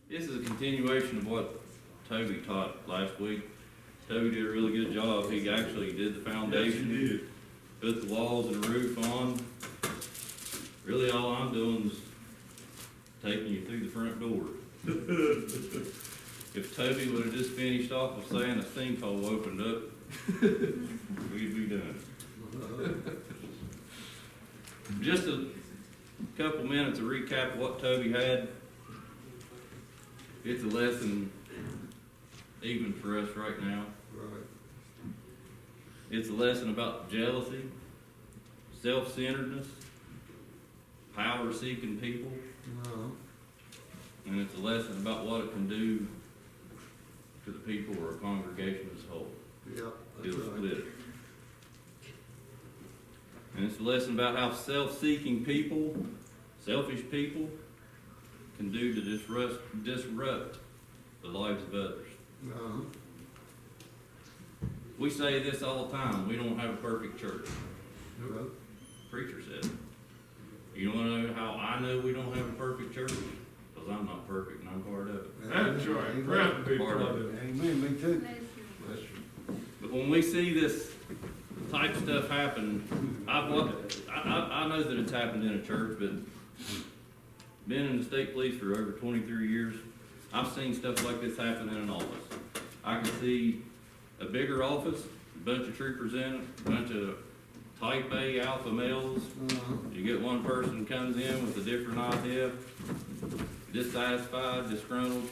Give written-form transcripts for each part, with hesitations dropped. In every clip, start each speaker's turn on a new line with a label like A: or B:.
A: This is a continuation of what Toby taught last week. Toby did a really good job. He actually did the foundation,
B: Yes, he did.
A: put the walls and the roof on. Really, all I'm doing is taking you through the front door. If Toby would have just finished off with saying a sinkhole opened up, we'd be done. Just a couple minutes to recap what Toby had. It's a lesson even for us right now.
B: Right.
A: It's a lesson about jealousy, self-centeredness, power-seeking people,
B: No.
A: and it's a lesson about what it can do to the people or a congregation as a whole.
B: Yeah, that's
A: It'll
B: right.
A: split it. And it's a lesson about how self-seeking people, selfish people, can do to disrupt the lives of others.
B: No.
A: We say this all the time, we don't have a perfect church.
B: No.
A: Preacher said it. You want to know how I know we don't have a perfect church? Because I'm not perfect and I'm part of it.
B: That's right. Proud to be
A: Part
B: part
A: of
B: of it.
C: Amen, me too.
B: Bless you.
A: But when we see this type of stuff happen, I know that it's happened in a church, but been in the state police for over 23 years, I've seen stuff like this happen in an office. I can see a bigger office, a bunch of troopers in it, a bunch of type A alpha males. You get one person comes in with a different idea, dissatisfied, disgruntled.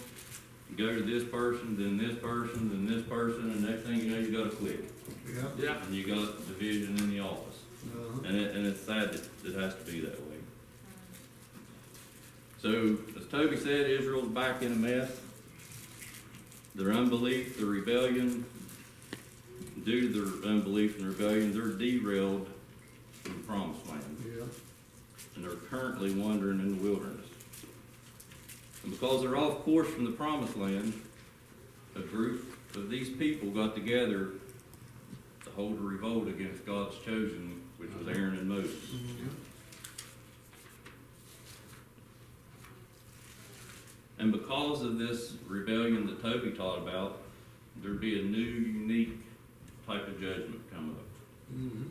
A: You go to this person, then this person, then this person, and next thing you know, you got a clique.
B: Yeah.
A: Yeah. And you got division in the office.
B: No.
A: And it's sad that it has to be that way. So, as Toby said, Israel's back in a mess. Their unbelief, their rebellion, due to their unbelief and rebellion, they're derailed from the promised land.
B: Yeah.
A: And they're currently wandering in the wilderness. And because they're off course from the promised land, a group of these people got together to hold a revolt against God's chosen, which was Aaron and Moses. And because of this rebellion that Toby taught about, there'd be a new, unique type of judgment come up.
B: Mm-hmm.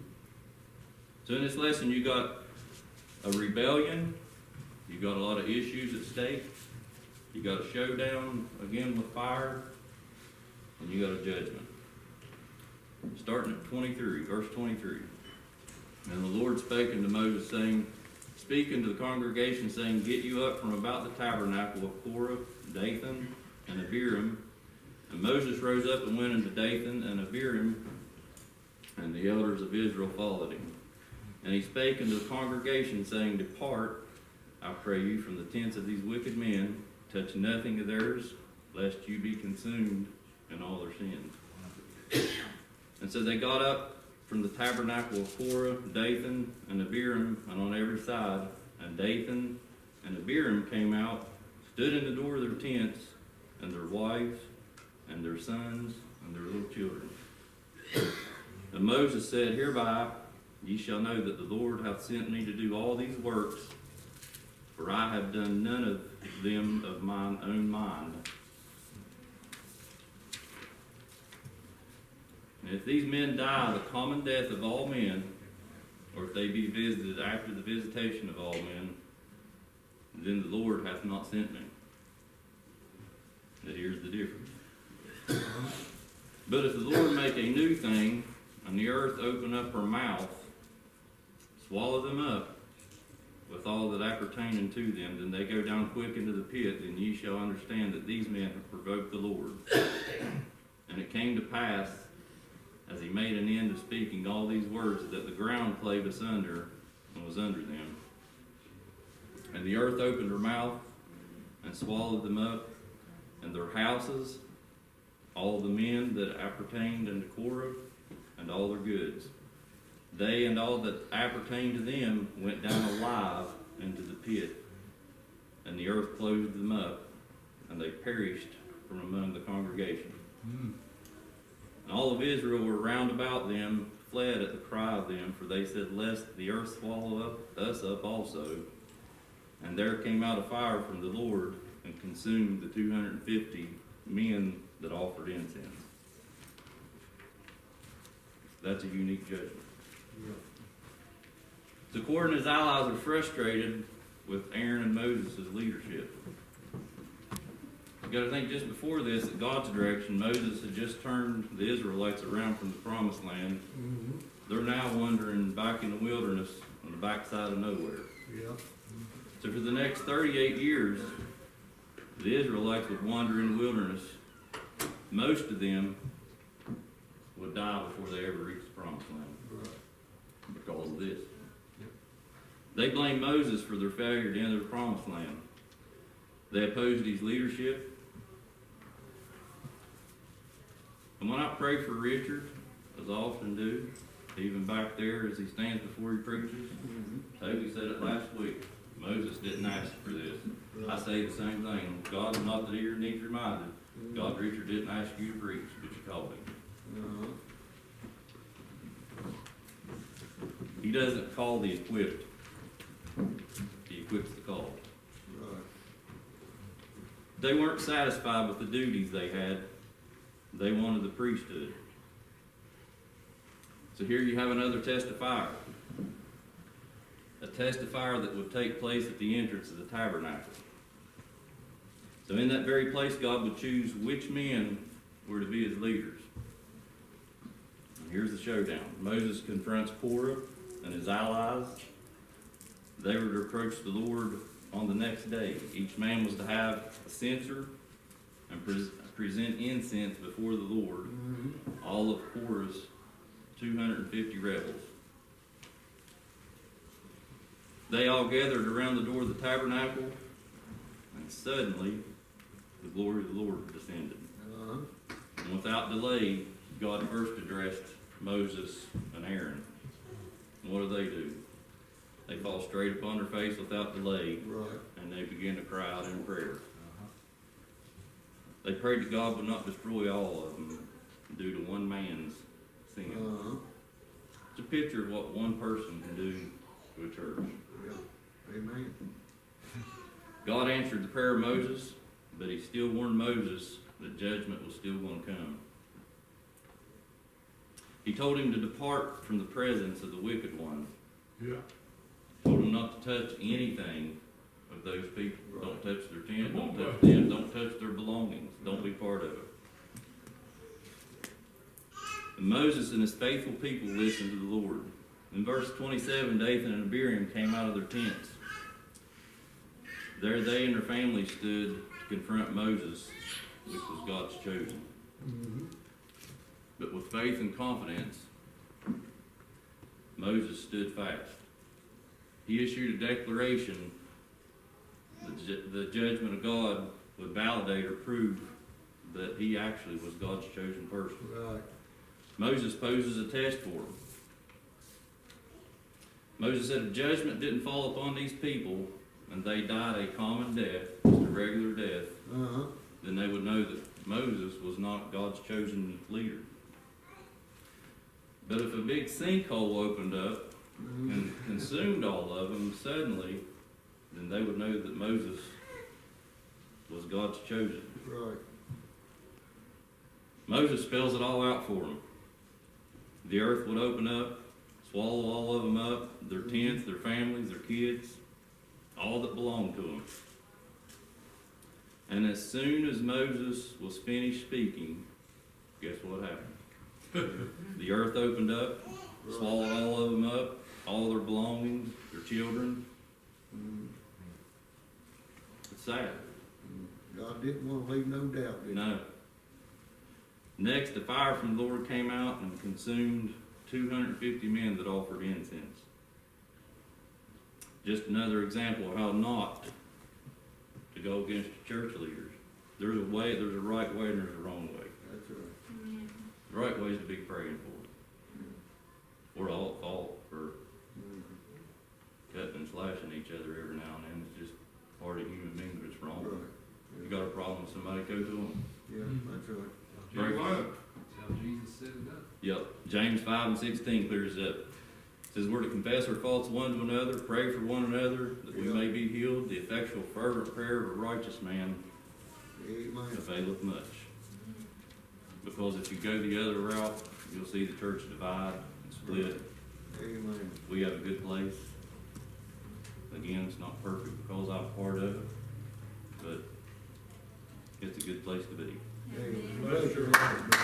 A: So in this lesson, you got a rebellion, you got a lot of issues at stake, you got a showdown again with fire, and you got a judgment. Starting at 23, verse 23. And the Lord spake unto Moses, saying, Speak unto the congregation, saying, Get you up from about the tabernacle of Korah, Dathan, and Abiram. And Moses rose up and went into Dathan and Abiram, and the elders of Israel followed him. And he spake unto the congregation, saying, Depart, I pray you, from the tents of these wicked men, touch nothing of theirs, lest you be consumed in all their sins. And so they got up from the tabernacle of Korah, Dathan, and Abiram, and on every side. And Dathan and Abiram came out, stood in the door of their tents, and their wives, and their sons, and their little children. And Moses said, Hereby ye shall know that the Lord hath sent me to do all these works, for I have done none of them of mine own mind. And if these men die the common death of all men, or if they be visited after the visitation of all men, then the Lord hath not sent me. But here's the difference. But if the Lord make a new thing, and the earth open up her mouth, swallow them up with all that appertain unto them, then they go down quick into the pit, then ye shall understand that these men have provoked the Lord. And it came to pass, as he made an end of speaking all these words, that the ground clave asunder and was under them. And the earth opened her mouth and swallowed them up, and their houses, all the men that appertained unto Korah, and all their goods. They and all that appertained to them went down alive into the pit, and the earth closed them up, and they perished from among the congregation. And all of Israel were round about them, fled at the cry of them, for they said, Lest the earth swallow us up also. And there came out a fire from the Lord, and consumed the 250 men that offered incense. That's a unique judgment.
B: Yeah.
A: So Korah and his allies are frustrated with Aaron and Moses' leadership. You got to think, just before this, at God's direction, Moses had just turned the Israelites around from the promised land.
B: Mm-hmm.
A: They're now wandering back in the wilderness on the backside of nowhere.
B: Yeah.
A: So for the next 38 years, the Israelites would wander in the wilderness. Most of them would die before they ever reached the promised land
B: Right.
A: because of this. They blamed Moses for their failure to enter the promised land. They opposed his leadership. And when I pray for Richard, as I often do, even back there as he stands before he preaches, Toby said it last week, Moses didn't ask for this. I say the same thing. God, not that he needs reminded, God, Richard didn't ask you to preach, but you called him. He doesn't call the equipped. He equips the called.
B: Right.
A: They weren't satisfied with the duties they had. They wanted the priesthood. So here you have another testifier. A testifier that would take place at the entrance of the tabernacle. So in that very place, God would choose which men were to be his leaders. And here's the showdown. Moses confronts Korah and his allies. They were to approach the Lord on the next day. Each man was to have a censer and present incense before the Lord. All of Korah's 250 rebels. They all gathered around the door of the tabernacle, and suddenly the glory of the Lord descended. And without delay, God first addressed Moses and Aaron. And what do? They fall straight upon their face without delay,
B: Right.
A: and they begin to cry out in prayer. They prayed that God would not destroy all of them due to one man's sin. It's a picture of what one person can do to a church.
B: Yeah. Amen.
A: God answered the prayer of Moses, but he still warned Moses that judgment was still going to come. He told him to depart from the presence of the wicked one.
B: Yeah.
A: Told him not to touch anything of those people.
B: Right.
A: Don't touch their tent, don't touch them, don't touch their belongings, don't be part of it. And Moses and his faithful people listened to the Lord. In verse 27, Dathan and Abiram came out of their tents. There they and their families stood to confront Moses, which was God's chosen. But with faith and confidence, Moses stood fast. He issued a declaration that the judgment of God would validate or prove that he actually was God's chosen person.
B: Right.
A: Moses poses a test for him. Moses said if judgment didn't fall upon these people and they died a common death, just a regular death, then they would know that Moses was not God's chosen leader. But if a big sinkhole opened up and consumed all of them suddenly, then they would know that Moses was God's chosen.
B: Right.
A: Moses spells it all out for them. The earth would open up, swallow all of them up, their tents, their families, their kids, all that belonged to them. And as soon as Moses was finished speaking, guess what happened? The earth opened up, swallowed all of them up, all their belongings, their children. It's sad.
B: God didn't want to leave no doubt, did he?
A: No. Next, the fire from the Lord came out and consumed 250 men that offered incense. Just another example of how not to go against the church leaders. There's a way, there's a right way, and there's a wrong way.
B: That's right.
A: The right way is to be praying for. We're all at fault for cutting and slashing each other every now and then. It's just part of human being, but it's wrong.
B: Right.
A: You got a problem with somebody, go to them.
B: Yeah, that's right.
A: Break it.
C: That's how Jesus set it up.
A: Yep. James 5:16 clears it up. Says we're to confess our faults one to another, pray for one another, that we may be healed. The effectual fervent prayer of a righteous man
B: Amen.
A: availeth much. Because if you go the other route, you'll see the church divide and split.
B: Amen.
A: We have a good place. Again, it's not perfect because I'm part of it, but it's a good place to be.
B: Amen. Bless your heart.